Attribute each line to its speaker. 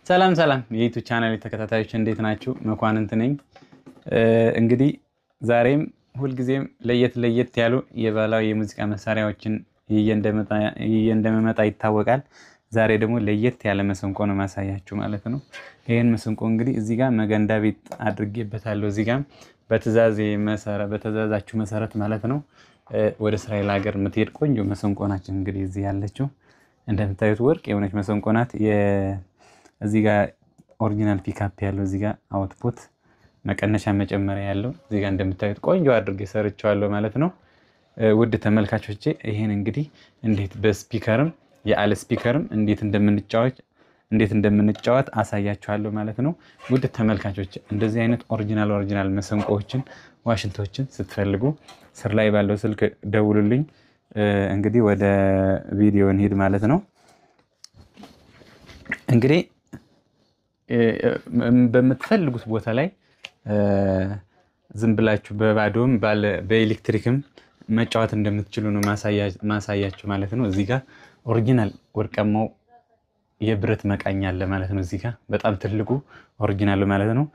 Speaker 1: ሰላም ሰላም የዩቲዩብ ቻናል ተከታታዮች እንዴት ናችሁ? መኳንንት ነኝ። እንግዲህ ዛሬም ሁልጊዜም ለየት ያሉ የባህላዊ የሙዚቃ መሳሪያዎችን ይዤ እንደመጣ ይታወቃል። ዛሬ ደግሞ ለየት ያለ መሰንቆ ነው ማሳያችሁ ማለት ነው። ይሄን መሰንቆ እንግዲህ እዚህ ጋር መገንዳ ቤት አድርጌበታለሁ። እዚህ ጋር በትዕዛዛችሁ መሰረት ማለት ነው ወደ እስራኤል ሀገር የምትሄድ ቆንጆ መሰንቆ ናችን። እንግዲህ እዚህ ያለችው እንደምታዩት ወርቅ የሆነች መሰንቆ ናት። እዚህ ጋር ኦሪጂናል ፒካፕ ያለው እዚህ ጋር አውትፑት መቀነሻ መጨመሪያ ያለው እዚህ ጋር እንደምታዩት ቆንጆ አድርጌ ሰርቼዋለሁ ማለት ነው። ውድ ተመልካቾቼ ይሄን እንግዲህ እንዴት በስፒከርም ያለ ስፒከርም እንዴት እንደምንጫወት አሳያችኋለሁ ማለት ነው። ውድ ተመልካቾቼ እንደዚህ አይነት ኦሪጂናል መሰንቆዎችን ዋሽንቶችን ስትፈልጉ ስር ላይ ባለው ስልክ ደውሉልኝ። እንግዲህ ወደ ቪዲዮ እንሂድ ማለት ነው። እንግዲህ በምትፈልጉት ቦታ ላይ ዝም ብላችሁ በባዶም በኤሌክትሪክም መጫወት እንደምትችሉ ነው ማሳያችሁ ማለት ነው። እዚህ ጋር ኦሪጂናል ወርቃማው የብረት መቃኛ አለ ማለት ነው። እዚህ ጋር በጣም ትልቁ ኦሪጂናል ማለት ነው።